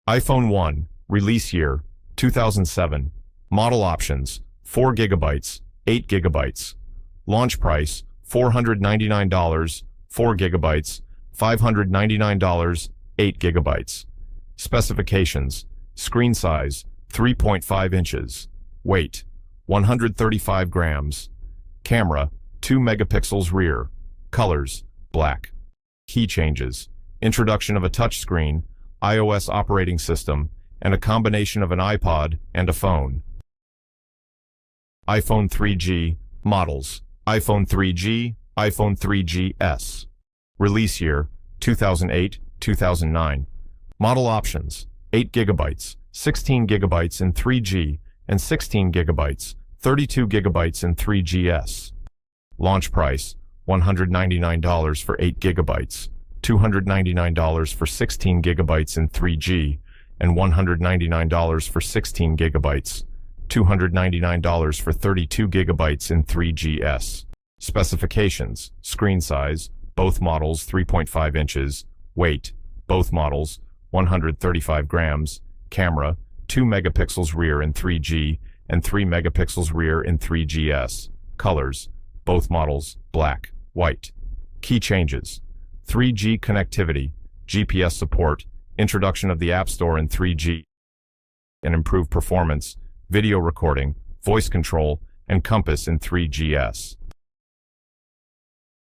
iPhone 1, release year, 2007. Model options, 4 gigabytes, 8 gigabytes. Launch price, $499, 4 gigabytes, $599, 8 gigabytes. Specifications, screen size, 3.5 inches. Weight, 135 grams. Camera, 2 megapixels rear. Colors, black. Key changes, introduction of a touchscreen, iOS operating system, and a combination of an iPod and a phone. iPhone 3G, models, iPhone 3G, iPhone 3GS. Release year, 2008, 2009. Model options, 8 gigabytes, 16 gigabytes in 3G, and 16 gigabytes, 32 gigabytes in 3GS. Launch price, $199 for 8 gigabytes, $299 for 16 gigabytes in 3G, and $199 for 16 gigabytes, $299 for 32 gigabytes in 3GS. Specifications, screen size, both models 3.5 inches, weight, both models 135 grams, camera 2 megapixels rear in 3G and 3 megapixels rear in 3GS, colors, both models black, white. Key changes, 3G connectivity, GPS support, introduction of the App Store in 3G, and improved performance, video recording, voice control, and compass in 3GS.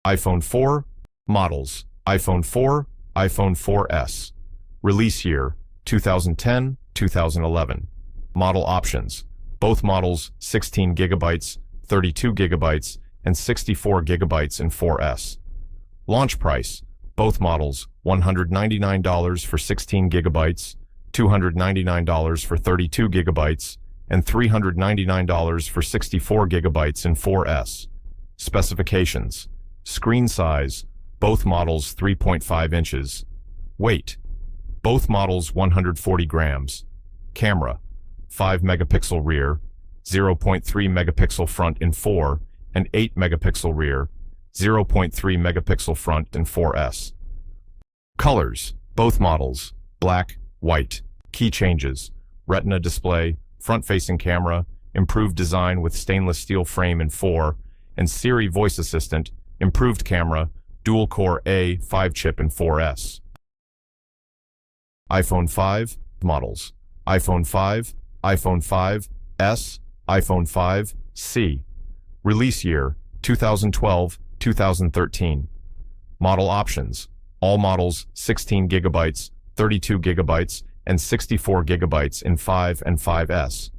iPhone 4, models, iPhone 4, iPhone 4S. Release year, 2010, 2011. Model options, both models 16 gigabytes, 32 gigabytes, and 64 gigabytes in 4S. Launch price, both models $199 for 16 gigabytes, $299 for 32 gigabytes, and $399 for 64 gigabytes in 4S. Specifications, screen size, both models 3.5 inches. Weight, both models 140 grams. Camera, 5 megapixel rear, 0.3 megapixel front in 4, and 8 megapixel rear, 0.3 megapixel front in 4S. Colors, both models, black, white. Key changes, retina display, front-facing camera, improved design with stainless steel frame in 4, and Siri voice assistant, improved camera, dual-core A5 chip in 4S. iPhone 5, models, iPhone 5, iPhone 5S, iPhone 5C. Release year, 2012, 2013. Model options, all models 16 gigabytes, 32 gigabytes, and 64 gigabytes in 5 and 5S.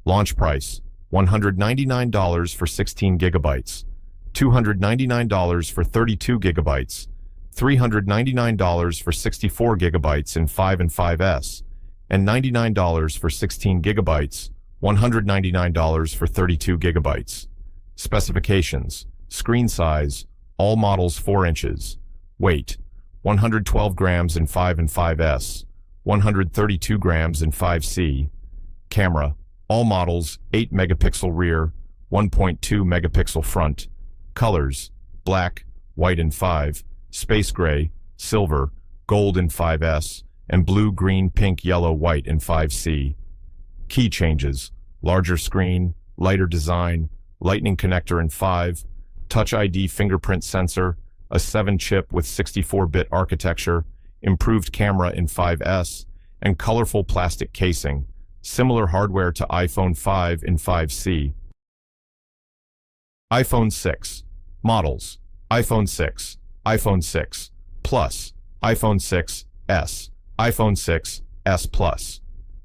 Launch price, $199 for 16 gigabytes, $299 for 32 gigabytes, $399 for 64 gigabytes in 5 and 5S, and $99 for 16 gigabytes, $199 for 32 gigabytes. Specifications, screen size, all models 4 inches. Weight, 112 grams in 5 and 5S, 132 grams in 5C. Camera, all models 8 megapixel rear, 1.2 megapixel front. Colors, black, white in 5, space gray, silver, gold in 5S, and blue, green, pink, yellow, white in 5C. Key changes, larger screen, lighter design, lightning connector in 5, Touch ID fingerprint sensor, a 7-chip with 64-bit architecture, improved camera in 5S, and colorful plastic casing, similar hardware to iPhone 5 in 5C. iPhone 6. Models, iPhone 6, iPhone 6 Plus, iPhone 6S, iPhone 6S Plus.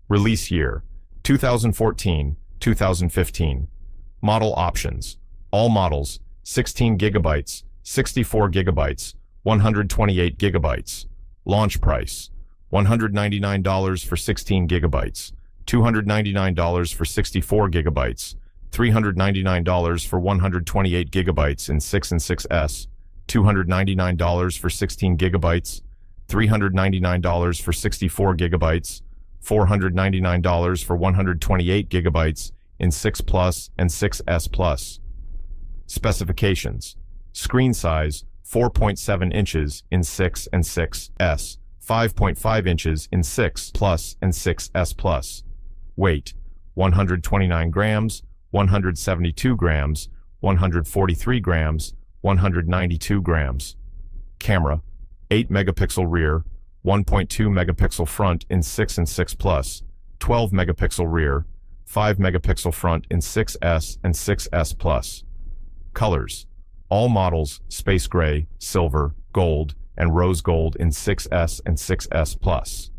Release year, 2014, 2015. Model options, all models, 16 gigabytes, 64 gigabytes, 128 gigabytes. Launch price, $199 for 16 gigabytes, $299 for 64 gigabytes, $399 for 128 gigabytes in 6 and 6S, $299 for 16 gigabytes, $399 for 64 gigabytes, $499 for 128 gigabytes in 6 Plus and 6S Plus. Specifications, screen size 4.7 inches in 6 and 6S, 5.5 inches in 6 Plus and 6S Plus. Weight, 129 grams, 172 grams, 143 grams, 192 grams. Camera, 8 megapixel rear, 1.2 megapixel front in 6 and 6 Plus, 12 megapixel rear, 5 megapixel front in 6S and 6S Plus. Colors, all models space gray, silver, gold, and rose gold in 6S and 6S Plus.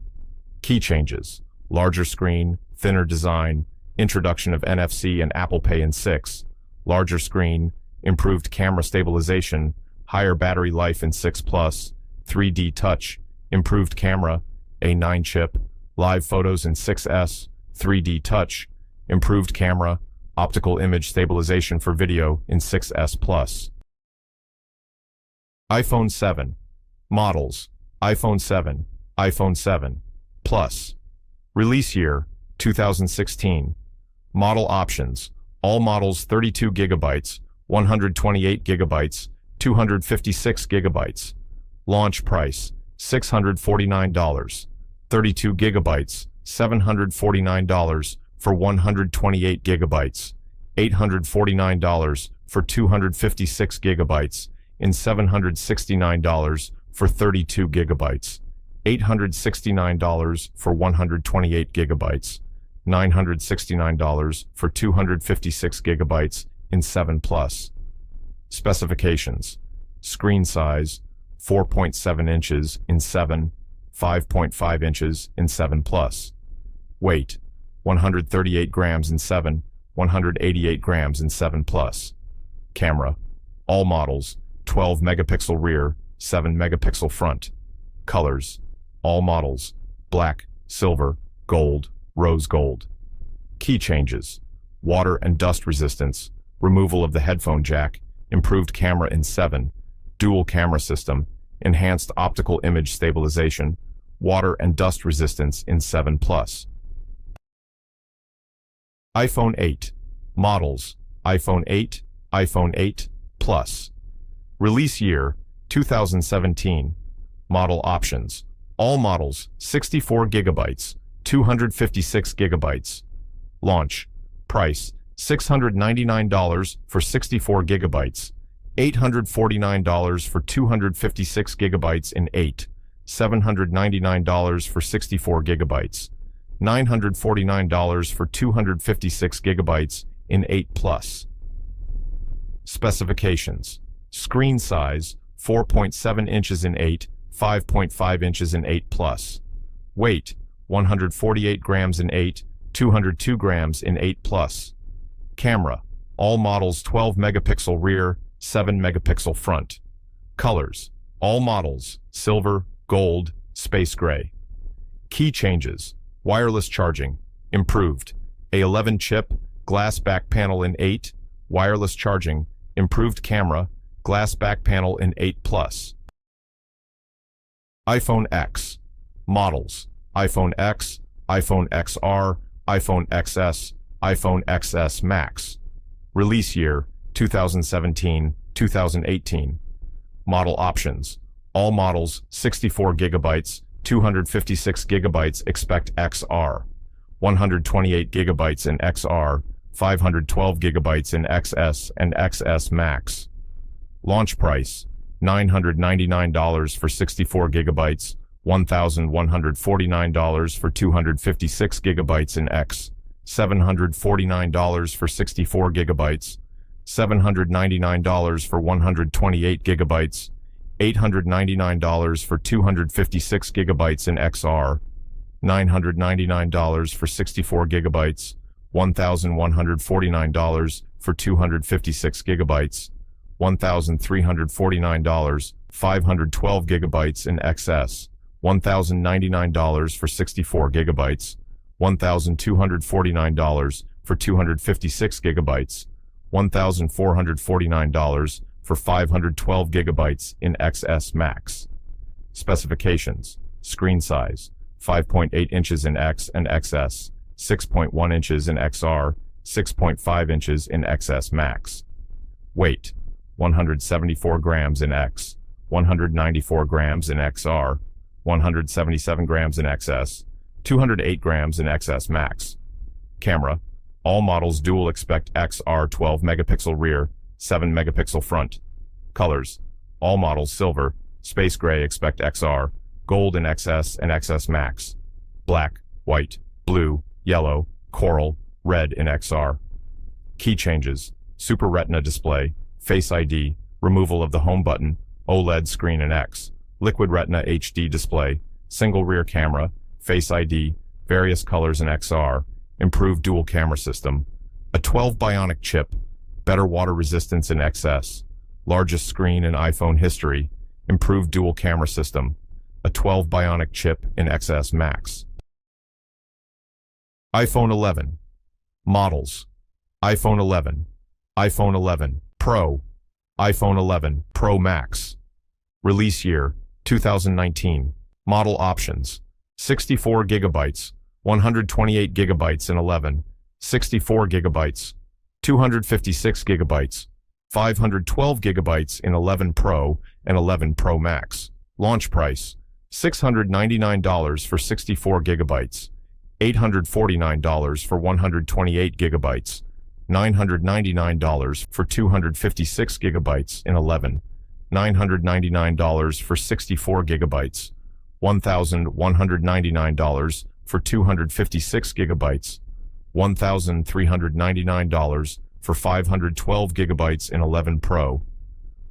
Key changes, larger screen, thinner design, introduction of NFC and Apple Pay in 6, larger screen, improved camera stabilization, higher battery life in 6 Plus, 3D touch, improved camera, A9 chip, live photos in 6S, 3D touch, improved camera, optical image stabilization for video in 6S Plus. iPhone 7. Models, iPhone 7, iPhone 7 Plus. Release year, 2016. Model options, all models 32 gigabytes, 128 gigabytes, 256 gigabytes. Launch price, $649. 32 gigabytes, $749 for 128 gigabytes, $849 for 256 gigabytes, and $769 for 32 gigabytes, $869 for 128 gigabytes, $969 for 256 gigabytes in 7 Plus. Specifications: screen size, 4.7 inches in 7, 5.5 inches in 7 Plus. Weight, 138 grams in 7, 188 grams in 7 Plus. Camera, all models, 12 megapixel rear, 7 megapixel front. Colors, all models, black, silver, gold, rose gold. Key changes, water and dust resistance, removal of the headphone jack, improved camera in 7, dual camera system, enhanced optical image stabilization, water and dust resistance in 7 Plus. iPhone 8. Models, iPhone 8, iPhone 8 Plus. Release year, 2017. Model options, all models 64 gigabytes, 256 gigabytes. Launch, price, $699 for 64 gigabytes, $849 for 256 gigabytes in 8, $799 for 64 gigabytes, $949 for 256 gigabytes in 8 Plus. Specifications: screen size, 4.7 inches in 8, 5.5 inches in 8 Plus. Weight, 148 grams in 8, 202 grams in 8 Plus. Camera, all models 12 megapixel rear, 7 megapixel front. Colors, all models silver, gold, space gray. Key changes: wireless charging, improved. A11 chip, glass back panel in 8, wireless charging, improved camera, glass back panel in 8 Plus. iPhone X. Models, iPhone X, iPhone XR, iPhone XS, iPhone XS Max. Release year, 2017, 2018. Model options, all models 64 gigabytes, 256 gigabytes expect XR, 128 gigabytes in XR, 512 gigabytes in XS and XS Max. Launch price, $999 for 64 gigabytes, $1,149 for 256 gigabytes in X, $749 for 64 gigabytes, $799 for 128 gigabytes, $899 for 256 gigabytes in XR, $999 for 64 gigabytes, $1,149 for 256 gigabytes, $1,349, 512 gigabytes in XS, $1,099 for 64 gigabytes, $1,249 for 256 gigabytes, $1,449 for 512 gigabytes in XS Max. Specifications: screen size, 5.8 inches in X and XS, 6.1 inches in XR, 6.5 inches in XS Max. Weight, 174 grams in X, 194 grams in XR, 177 grams in XS, 208 grams in XS Max. Camera, all models dual expect XR 12 megapixel rear, 7 megapixel front. Colors, all models silver, space gray expect XR, gold in XS and XS Max. Black, white, blue, yellow, coral, red in XR. Key changes, Super Retina display, Face ID, removal of the home button, OLED screen in X, Liquid Retina HD display, single rear camera, Face ID, various colors in XR, improved dual camera system, a 12 bionic chip, better water resistance in XS, largest screen in iPhone history, improved dual camera system, a 12 bionic chip in XS Max. iPhone 11. Models: iPhone 11, iPhone 11 Pro, iPhone 11 Pro Max. Release year 2019. Model options: 64 gigabytes, 128 gigabytes in 11, 64 gigabytes, 256 gigabytes, 512 gigabytes in 11 Pro and 11 Pro Max. Launch price: $699 for 64 gigabytes, $849 for 128 gigabytes, $999 for 256 gigabytes in 11, $999 for 64 gigabytes, $1,199 for 256 gigabytes, $1,399 for 512 gigabytes in 11 Pro,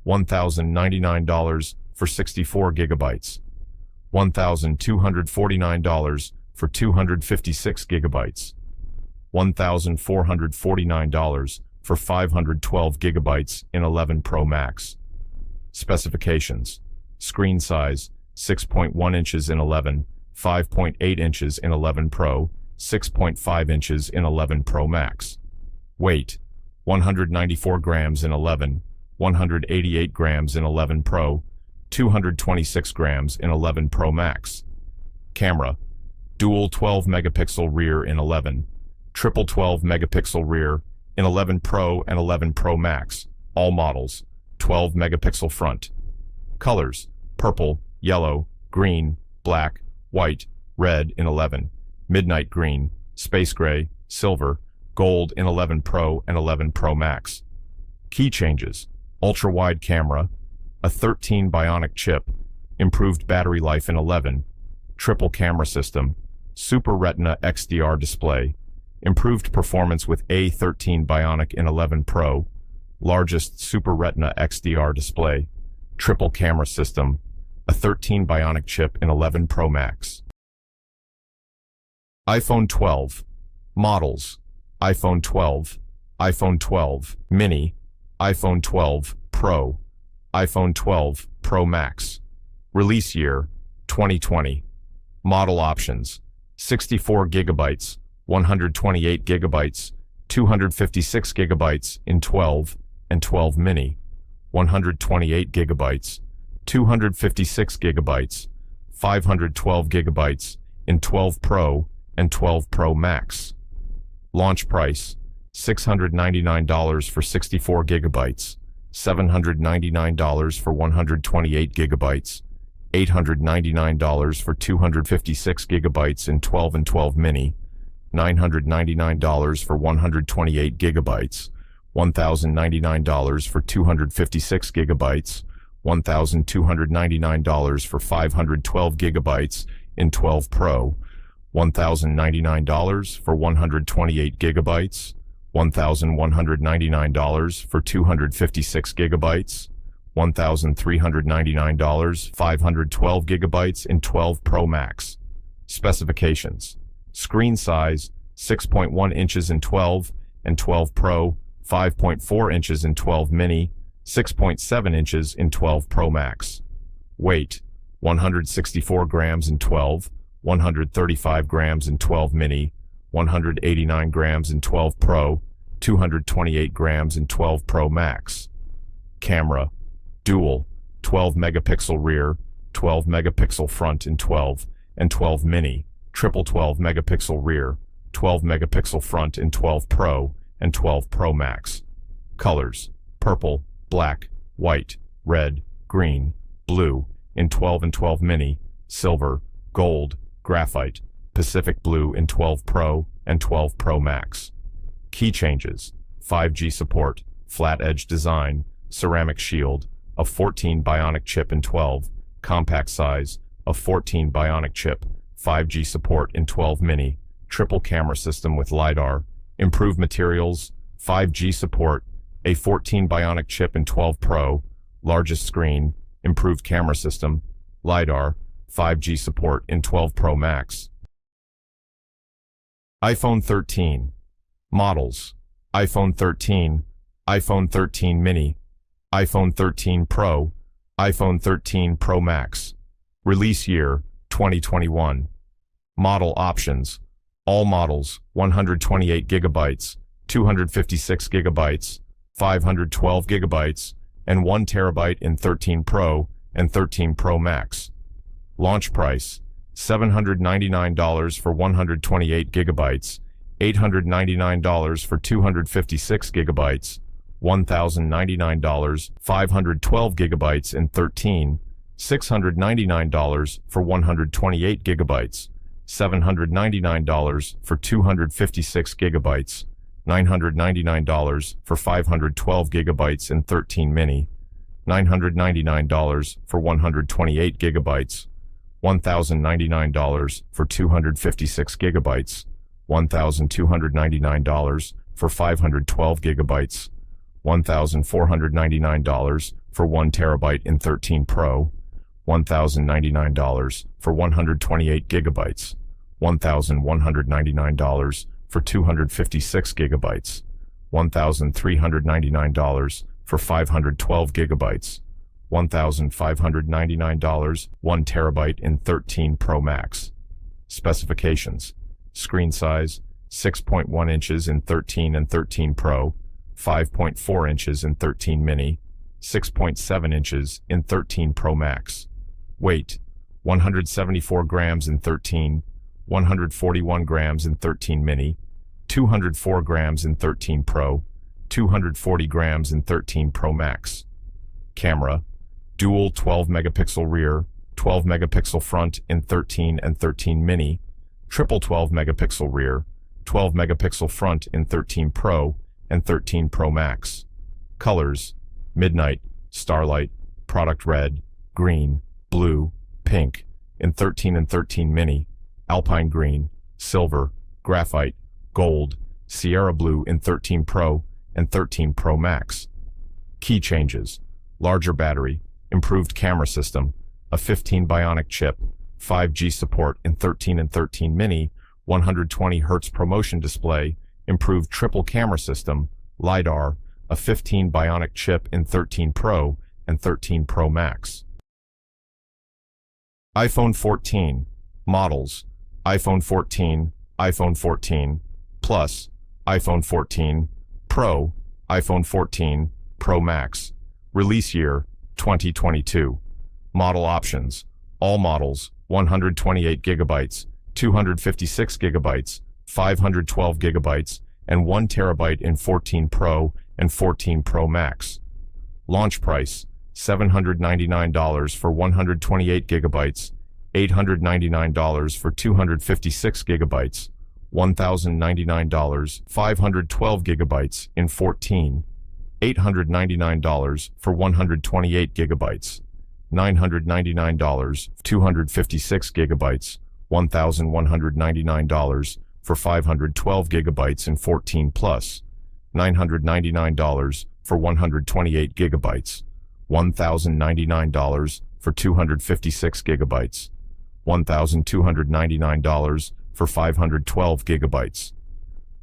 $1,099 for 64 gigabytes, $1,249 for 256 gigabytes, $1,449 for 512 gigabytes in 11 Pro Max. Specifications: screen size 6.1 inches in 11, 5.8 inches in 11 Pro, 6.5 inches in 11 Pro Max. Weight: 194 grams in 11, 188 grams in 11 Pro, 226 grams in 11 Pro Max. Camera: dual 12 megapixel rear in 11, triple 12 megapixel rear in 11 Pro and 11 Pro Max, all models, 12 megapixel front. Colors: purple, yellow, green, black, white, red in 11, midnight green, space gray, silver, gold in 11 Pro and 11 Pro Max. Key changes: ultra-wide camera, a 13 bionic chip, improved battery life in 11, triple camera system, Super Retina XDR display, improved performance with A13 bionic in 11 Pro, largest Super Retina XDR display, triple camera system, a 13 bionic chip in 11 Pro Max. iPhone 12. Models: iPhone 12, iPhone 12 Mini, iPhone 12 Pro, iPhone 12 Pro Max. Release year 2020. Model options: 64 gigabytes, 128 gigabytes, 256 gigabytes in 12 and 12 Mini, 128 gigabytes, 256 gigabytes, 512 gigabytes in 12 Pro and 12 Pro Max. Launch price: $699 for 64 gigabytes, $799 for 128 gigabytes, $899 for 256 gigabytes in 12 and 12 Mini, $999 for 128 gigabytes, $1,099 for 256 gigabytes, $1,299 for 512 gigabytes in 12 Pro, $1,099 for 128 gigabytes, $1,199 for 256 gigabytes, $1,399, 512 gigabytes in 12 Pro Max. Specifications: screen size 6.1 inches in 12 and 12 Pro, 5.4 inches in 12 Mini, 6.7 inches in 12 Pro Max. Weight: 164 grams in 12, 135 grams in 12 Mini, 189 grams in 12 Pro, 228 grams in 12 Pro Max. Camera: dual, 12 megapixel rear, 12 megapixel front in 12 and 12 Mini, triple 12 megapixel rear, 12 megapixel front in 12 Pro and 12 Pro Max. Colors: purple, black, white, red, green, blue in 12 and 12 Mini, silver, gold, graphite, Pacific blue in 12 Pro and 12 Pro Max. Key changes: 5G support, flat edge design, ceramic shield, a 14 bionic chip in 12, compact size, a 14 bionic chip, 5G support in 12 mini, triple camera system with LiDAR, improved materials, 5G support, a 14 bionic chip in 12 Pro, largest screen, improved camera system, LiDAR, 5G support in 12 Pro Max. iPhone 13. Models: iPhone 13, iPhone 13 mini, iPhone 13 Pro, iPhone 13 Pro Max. Release year: 2021. Model options: all models 128 gigabytes, 256 gigabytes, 512 gigabytes, and 1 terabyte in 13 Pro and 13 Pro Max. Launch price: $799 for 128 gigabytes, $899 for 256 gigabytes, $1,099, 512 gigabytes in 13, $699 for 128 gigabytes, $799 for 256 gigabytes, $999 for 512 gigabytes in 13 mini, $999 for 128 gigabytes, $1,099 for 256 gigabytes, $1,299 for 512 gigabytes, $1,499 for 1 terabyte in 13 Pro, $1,099 for 128 gigabytes, $1,199 for 256 gigabytes, $1,399 for 512 gigabytes, $1,599, 1 terabyte in 13 Pro Max. Specifications: screen size, 6.1 inches in 13 and 13 Pro, 5.4 inches in 13 mini, 6.7 inches in 13 Pro Max. Weight: 174 grams in 13, 141 grams in 13 mini, 204 grams in 13 Pro, 240 grams in 13 Pro Max. Camera: dual 12 megapixel rear, 12 megapixel front in 13 and 13 mini, triple 12 megapixel rear, 12 megapixel front in 13 Pro and 13 Pro Max. Colors: midnight, starlight, product red, green, blue, pink in 13 and 13 mini, alpine green, silver, graphite, gold, Sierra blue in 13 Pro and 13 Pro Max. Key changes: larger battery, improved camera system, a 15 bionic chip, 5G support in 13 and 13 mini, 120 Hz ProMotion display, improved triple camera system, LiDAR, a 15 bionic chip in 13 Pro and 13 Pro Max. iPhone 14. Models: iPhone 14, iPhone 14 Plus, iPhone 14 Pro, iPhone 14 Pro Max. Release year: 2022. Model options: all models 128 gigabytes, 256 gigabytes, 512 gigabytes, and 1 terabyte in 14 Pro and 14 Pro Max. Launch price: $799 for 128 gigabytes, $899 for 256 gigabytes, $1,099, 512 gigabytes in 14, $899 for 128 gigabytes, $999, 256 gigabytes, $1,199 for 512 gigabytes in 14 plus, $999 for 128 gigabytes, $1,099 for 256 gigabytes, $1,299 for 512 gigabytes,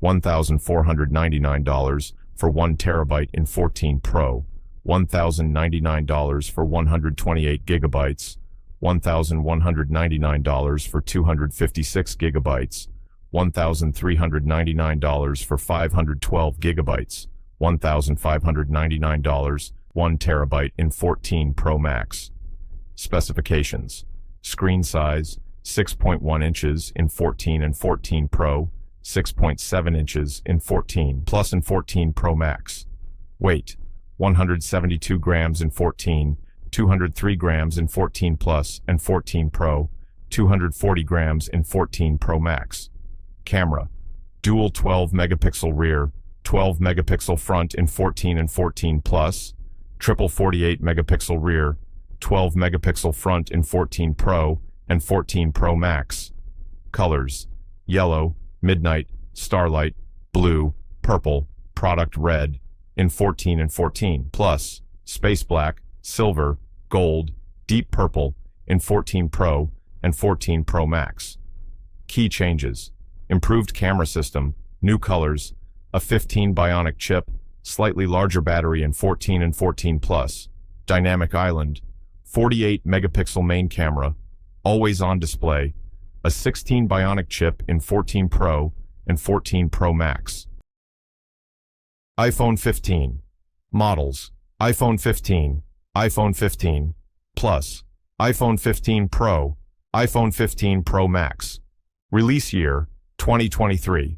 $1,499 for 1 terabyte in 14 Pro, $1,099 for 128 gigabytes, $1,199 for 256 gigabytes, $1,399 for 512 gigabytes, $1,599, 1 terabyte in 14 Pro Max. Specifications: screen size, 6.1 inches in 14 and 14 Pro, 6.7 inches in 14 Plus and 14 Pro Max. Weight: 172 grams in 14, 203 grams in 14 Plus and 14 Pro, 240 grams in 14 Pro Max. Camera, dual 12 megapixel rear, 12 megapixel front in 14 and 14 Plus, triple 48 megapixel rear, 12 megapixel front in 14 Pro and 14 Pro Max. Colors, yellow, midnight, starlight, blue, purple, product red in 14 and 14 Plus, space black, silver, gold, deep purple in 14 Pro and 14 Pro Max. Key changes, improved camera system, new colors, a 15 bionic chip, slightly larger battery in 14 and 14 Plus, dynamic island, 48 megapixel main camera, always on display, a 16 bionic chip in 14 Pro and 14 Pro Max. iPhone 15. Models: iPhone 15, iPhone 15 Plus, iPhone 15 Pro, iPhone 15 Pro Max. Release year, 2023.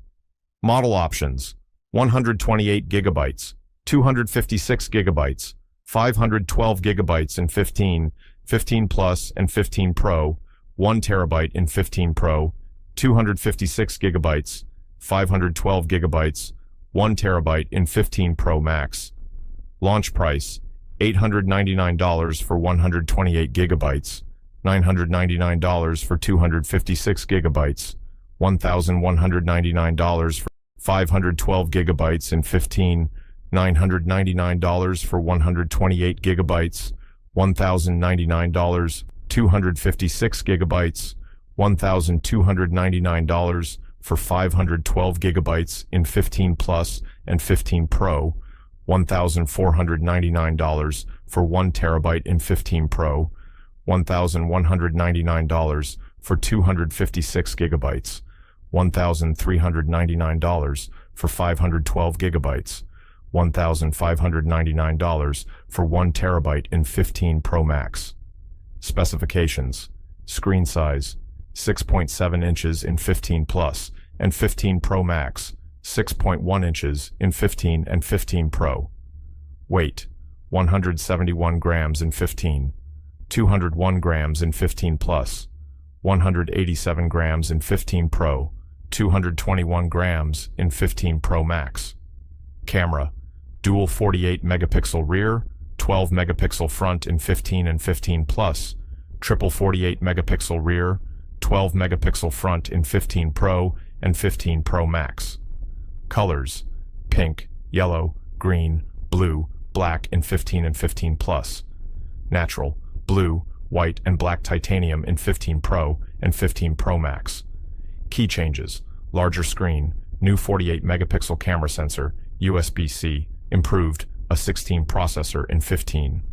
Model options: 128 gigabytes, 256 gigabytes, 512 gigabytes in 15, 15 Plus and 15 Pro, 1 terabyte in 15 Pro, 256 gigabytes, 512 gigabytes, 1 terabyte in 15 Pro Max. Launch price, $899 for 128 gigabytes, $999 for 256 gigabytes, $1,199 for 512 gigabytes in 15, $999 for 128 gigabytes, $1,099, 256 gigabytes, $1,299 for 512 gigabytes in 15 Plus and 15 Pro, $1,499 for 1 terabyte in 15 Pro, $1,199 for 256 gigabytes, $1,399 for 512 gigabytes, $1,599 for 1 terabyte in 15 Pro Max. Specifications: screen size, 6.7 inches in 15 Plus and 15 Pro Max, 6.1 inches in 15 and 15 Pro. Weight, 171 grams in 15, 201 grams in 15 Plus, 187 grams in 15 Pro, 221 grams in 15 Pro Max. Camera, dual 48 megapixel rear, 12 megapixel front in 15 and 15 Plus, triple 48 megapixel rear, 12 megapixel front in 15 Pro and 15 Pro Max. Colors, pink, yellow, green, blue, black in 15 and 15 Plus. Natural, blue, white and black titanium in 15 Pro and 15 Pro Max. Key changes: larger screen, new 48 megapixel camera sensor, USB-C, improved, a 16 processor in 15.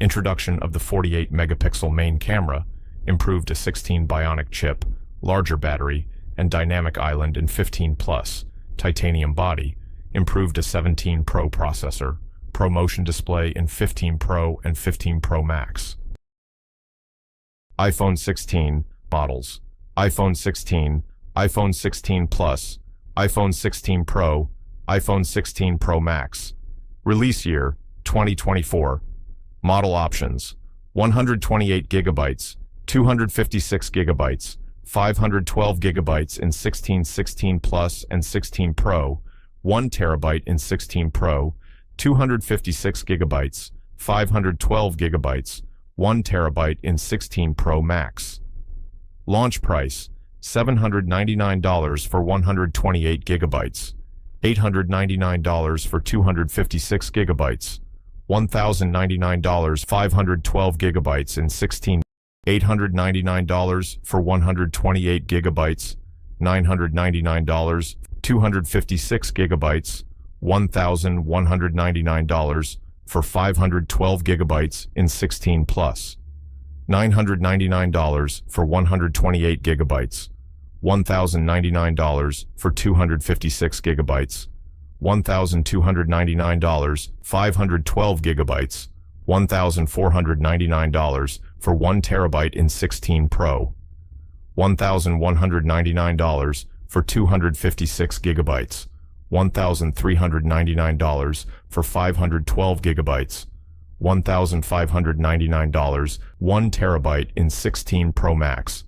Introduction of the 48 megapixel main camera, improved a 16 bionic chip, larger battery, and dynamic island in 15 Plus, titanium body, improved a 17 Pro processor, ProMotion display in 15 Pro and 15 Pro Max. iPhone 16 models: iPhone 16, iPhone 16 Plus, iPhone 16 Pro, iPhone 16 Pro Max. Release year, 2024. Model options: 128 gigabytes, 256 gigabytes, 512 gigabytes in 16 Plus and 16 Pro, 1 terabyte in 16 Pro, 256 gigabytes, 512 gigabytes, 1 terabyte in 16 Pro Max. Launch price, $799 for 128 gigabytes, $899 for 256 gigabytes, $1,099 512 gigabytes in 16, $899 for 128 gigabytes, $999 256 gigabytes, $1,199 for 512 gigabytes in 16 Plus, $999 for 128 gigabytes, $1,099 for 256 gigabytes, $1,299 512 gigabytes, $1,499 for 1 terabyte in 16 Pro, $1,199 for 256 gigabytes, $1,399 for 512 gigabytes, $1,599 1 terabyte in 16 Pro Max.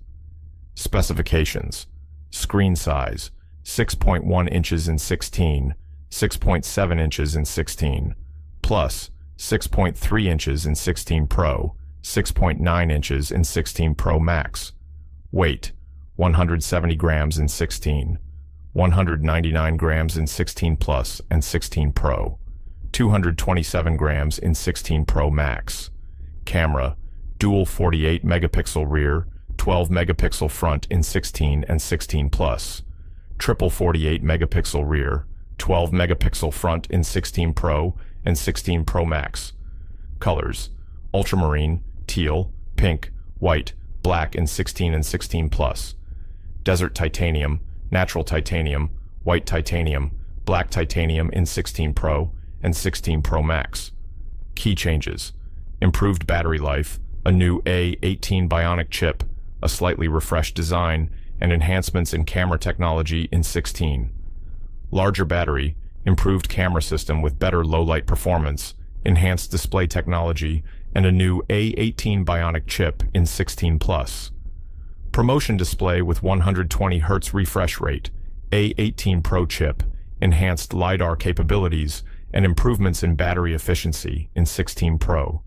Specifications: screen size 6.1 inches in 16, 6.7 inches in 16, plus 6.3 inches in 16 Pro, 6.9 inches in 16 Pro Max. Weight 170 grams in 16, 199 grams in 16 Plus and 16 Pro, 227 grams in 16 Pro Max. Camera: dual 48 megapixel rear, 12 megapixel front in 16 and 16 Plus. Triple 48 megapixel rear, 12 megapixel front in 16 Pro and 16 Pro Max. Colors: ultramarine, teal, pink, white, black in 16 and 16 Plus. Desert titanium, natural titanium, white titanium, black titanium in 16 Pro and 16 Pro Max. Key changes: improved battery life, a new A18 Bionic chip, a slightly refreshed design, and enhancements in camera technology in 16. Larger battery, improved camera system with better low-light performance, enhanced display technology, and a new A18 Bionic chip in 16 Plus. Promotion display with 120 Hz refresh rate, A18 Pro chip, enhanced LiDAR capabilities, and improvements in battery efficiency in 16 Pro.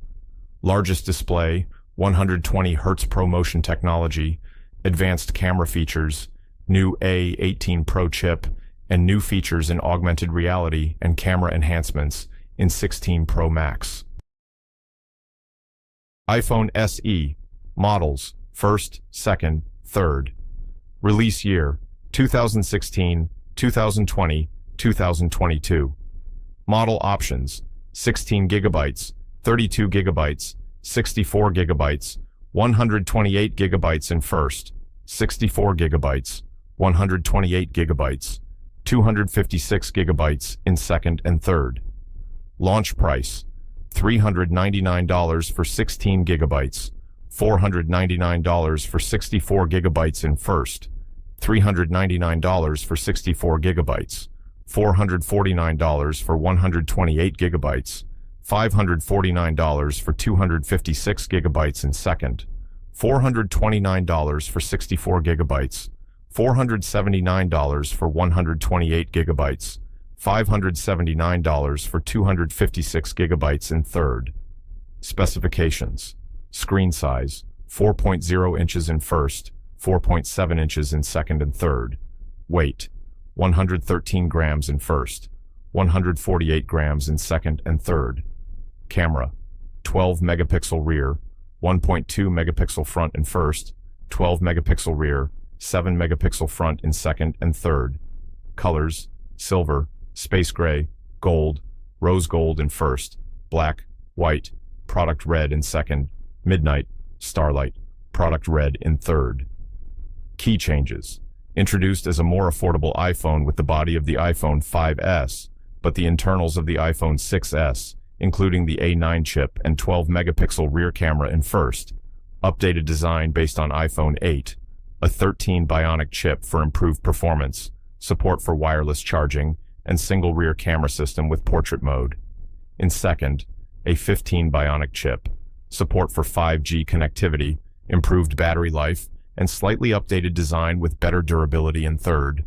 Largest display, 120 Hz ProMotion technology, advanced camera features, new A18 Pro chip, and new features in augmented reality and camera enhancements in 16 Pro Max. iPhone SE. Models: 1st, 2nd, 3rd. Release year: 2016, 2020, 2022. Model options: 16 gigabytes, 32 gigabytes, 64 gigabytes, 128 gigabytes in 1st, 64 gigabytes, 128 gigabytes, 256 gigabytes in 2nd and 3rd. Launch price: $399 for 16 gigabytes, $499 for 64 gigabytes in 1st, $399 for 64 gigabytes, $449 for 128 gigabytes, $549 for 256 gigabytes in 2nd, $429 for 64 gigabytes, $479 for 128 gigabytes, $579 for 256 gigabytes in 3rd. Specifications: screen size 4.0 inches in 1st, 4.7 inches in 2nd and 3rd. Weight 113 grams in 1st, 148 grams in 2nd and 3rd. Camera: 12 megapixel rear, 1.2 megapixel front in 1st, 12 megapixel rear, 7 megapixel front in 2nd and 3rd. Colors: silver, space gray, gold, rose gold in 1st, black, white, product red in 2nd, midnight, starlight, product red in 3rd. Key changes: introduced as a more affordable iPhone with the body of the iPhone 5S, but the internals of the iPhone 6S, including the A9 chip and 12 megapixel rear camera in 1st. Updated design based on iPhone 8, a 13 Bionic chip for improved performance, support for wireless charging, and single rear camera system with portrait mode. In 2nd, a 15 Bionic chip, support for 5G connectivity, improved battery life, and slightly updated design with better durability in 3rd.